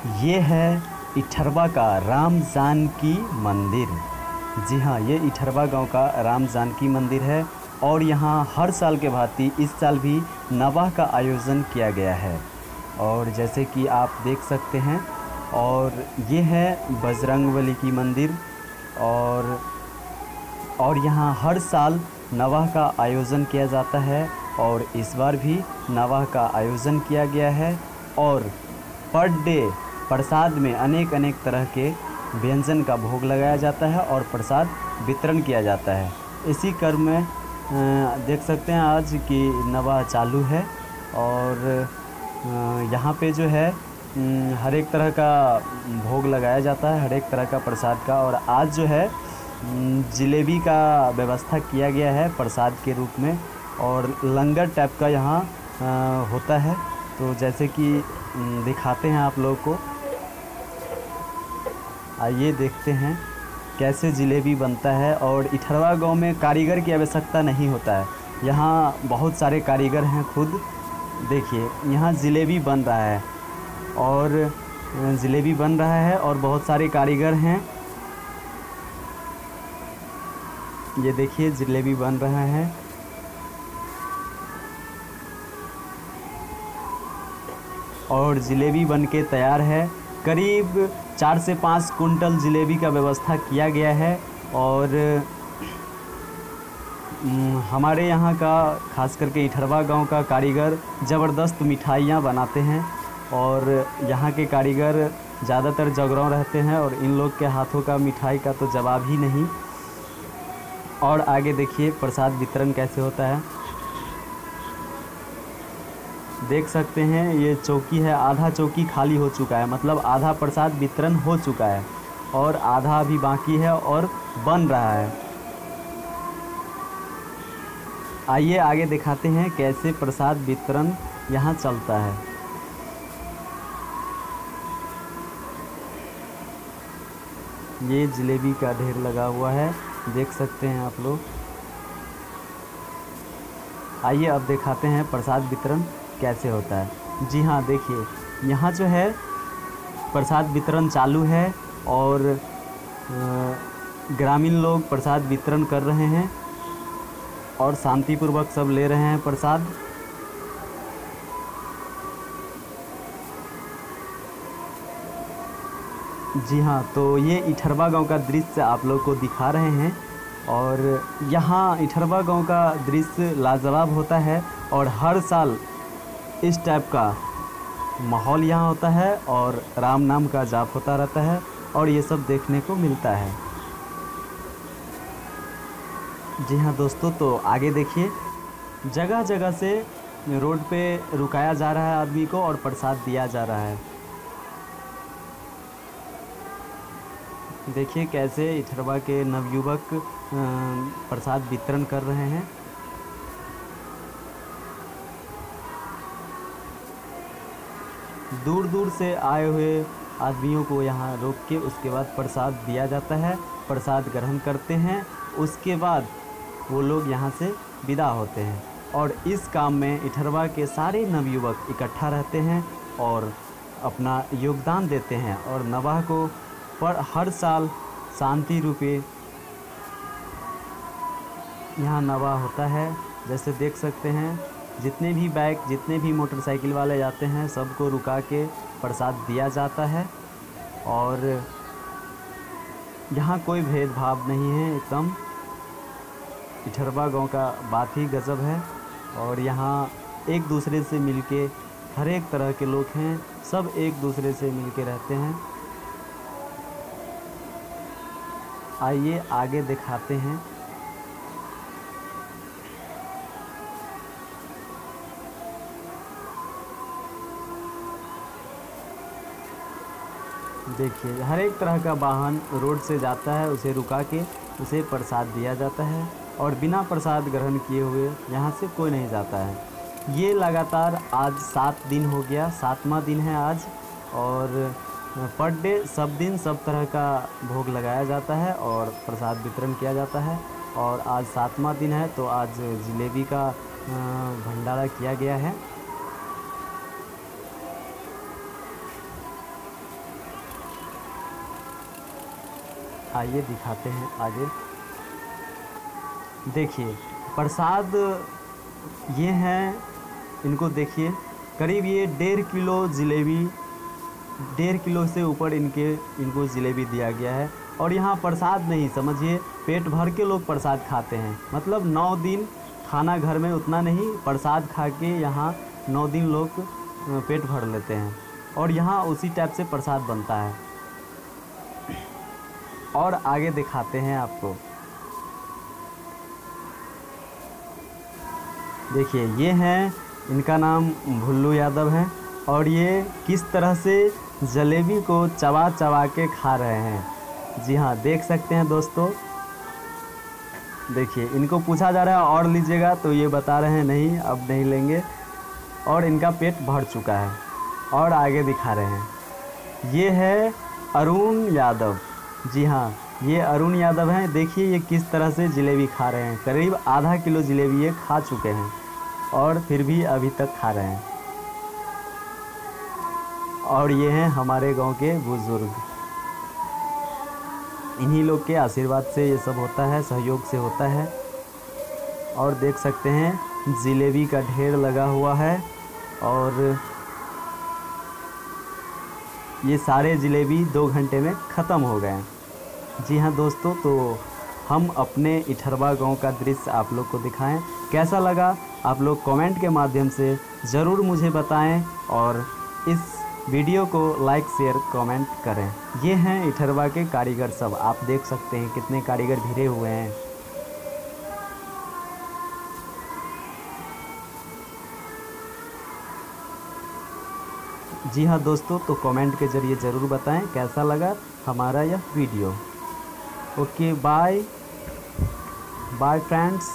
ये है इठरवा का राम जानकी मंदिर। जी हाँ, ये इठरवा गांव का राम जानकी मंदिर है और यहाँ हर साल के भांति इस साल भी नवाह का आयोजन किया गया है। और जैसे कि आप देख सकते हैं, और ये है बजरंगबली की मंदिर। और यहाँ हर साल नवाह का आयोजन किया जाता है और इस बार भी नवाह का आयोजन किया गया है। और पर डे प्रसाद में अनेक अनेक तरह के व्यंजन का भोग लगाया जाता है और प्रसाद वितरण किया जाता है। इसी क्रम में देख सकते हैं आज की नवाह चालू है और यहाँ पे जो है हर एक तरह का भोग लगाया जाता है, हर एक तरह का प्रसाद का। और आज जो है जलेबी का व्यवस्था किया गया है प्रसाद के रूप में और लंगर टाइप का यहाँ होता है। तो जैसे कि दिखाते हैं आप लोगों को, आइए देखते हैं कैसे जलेबी बनता है। और इठरवा गांव में कारीगर की आवश्यकता नहीं होता है, यहाँ बहुत सारे कारीगर हैं खुद। देखिए यहाँ जलेबी बन रहा है और जलेबी बन रहा है और बहुत सारे कारीगर हैं। ये देखिए जलेबी बन रहा है और जलेबी बन के तैयार है। करीब 4 से 5 कुंटल जलेबी का व्यवस्था किया गया है। और हमारे यहाँ का खास करके इठरवा गांव का कारीगर ज़बरदस्त मिठाइयाँ बनाते हैं और यहाँ के कारीगर ज़्यादातर जगरांव रहते हैं और इन लोग के हाथों का मिठाई का तो जवाब ही नहीं। और आगे देखिए प्रसाद वितरण कैसे होता है, देख सकते हैं। ये चौकी है, आधा चौकी खाली हो चुका है, मतलब आधा प्रसाद वितरण हो चुका है और आधा अभी बाकी है और बन रहा है। आइए आगे दिखाते हैं कैसे प्रसाद वितरण यहाँ चलता है। ये जलेबी का ढेर लगा हुआ है, देख सकते हैं आप लोग। आइए अब दिखाते हैं प्रसाद वितरण कैसे होता है। जी हाँ, देखिए यहाँ जो है प्रसाद वितरण चालू है और ग्रामीण लोग प्रसाद वितरण कर रहे हैं और शांतिपूर्वक सब ले रहे हैं प्रसाद। जी हाँ, तो ये इठरवा गांव का दृश्य आप लोग को दिखा रहे हैं और यहाँ इठरवा गांव का दृश्य लाजवाब होता है और हर साल इस टाइप का माहौल यहाँ होता है और राम नाम का जाप होता रहता है और ये सब देखने को मिलता है। जी हाँ दोस्तों, तो आगे देखिए जगह जगह से रोड पे रुकाया जा रहा है आदमी को और प्रसाद दिया जा रहा है। देखिए कैसे इठरवा के नवयुवक प्रसाद वितरण कर रहे हैं। दूर दूर से आए हुए आदमियों को यहाँ रोक के उसके बाद प्रसाद दिया जाता है, प्रसाद ग्रहण करते हैं, उसके बाद वो लोग यहाँ से विदा होते हैं। और इस काम में इठरवा के सारे नवयुवक इकट्ठा रहते हैं और अपना योगदान देते हैं और नवाह को पर हर साल शांति रूपे यहाँ नवाह होता है। जैसे देख सकते हैं जितने भी बाइक, जितने भी मोटरसाइकिल वाले जाते हैं सबको रुका के प्रसाद दिया जाता है और यहाँ कोई भेदभाव नहीं है। एकदम इठरवा गांव का बात ही गजब है और यहाँ एक दूसरे से मिलके हर एक तरह के लोग हैं, सब एक दूसरे से मिलके रहते हैं। आइए आगे दिखाते हैं। देखिए हर एक तरह का वाहन रोड से जाता है, उसे रुका के उसे प्रसाद दिया जाता है और बिना प्रसाद ग्रहण किए हुए यहाँ से कोई नहीं जाता है। ये लगातार आज 7 दिन हो गया, 7वां दिन है आज और पर डे सब दिन सब तरह का भोग लगाया जाता है और प्रसाद वितरण किया जाता है। और आज 7वां दिन है तो आज जलेबी का भंडारा किया गया है। आइए दिखाते हैं आगे। देखिए प्रसाद ये हैं, इनको देखिए करीब ये 1.5 किलो जलेबी, 1.5 किलो से ऊपर इनको जलेबी दिया गया है। और यहाँ प्रसाद नहीं समझिए, पेट भर के लोग प्रसाद खाते हैं। मतलब 9 दिन खाना घर में उतना नहीं, प्रसाद खा के यहाँ 9 दिन लोग पेट भर लेते हैं। और यहाँ उसी टाइप से प्रसाद बनता है। और आगे दिखाते हैं आपको। देखिए ये हैं, इनका नाम भुल्लू यादव है और ये किस तरह से जलेबी को चबा चबा के खा रहे हैं। जी हाँ, देख सकते हैं दोस्तों। देखिए इनको पूछा जा रहा है और लीजिएगा तो ये बता रहे हैं नहीं, अब नहीं लेंगे। और इनका पेट भर चुका है। और आगे दिखा रहे हैं, ये है अरुण यादव। जी हाँ, ये अरुण यादव हैं। देखिए ये किस तरह से जलेबी खा रहे हैं। करीब आधा किलो जलेबी ये खा चुके हैं और फिर भी अभी तक खा रहे हैं। और ये हैं हमारे गांव के बुजुर्ग। इन्हीं लोग के आशीर्वाद से ये सब होता है, सहयोग से होता है। और देख सकते हैं जलेबी का ढेर लगा हुआ है और ये सारे जलेबी 2 घंटे में ख़त्म हो गए। जी हाँ दोस्तों, तो हम अपने इठरवा गांव का दृश्य आप लोग को दिखाएं। कैसा लगा आप लोग कमेंट के माध्यम से ज़रूर मुझे बताएं और इस वीडियो को लाइक शेयर कमेंट करें। ये हैं इठरवा के कारीगर सब, आप देख सकते हैं कितने कारीगर भिड़े हुए हैं। जी हाँ दोस्तों, तो कमेंट के ज़रिए ज़रूर बताएं कैसा लगा हमारा यह video. Okay, bye bye friends.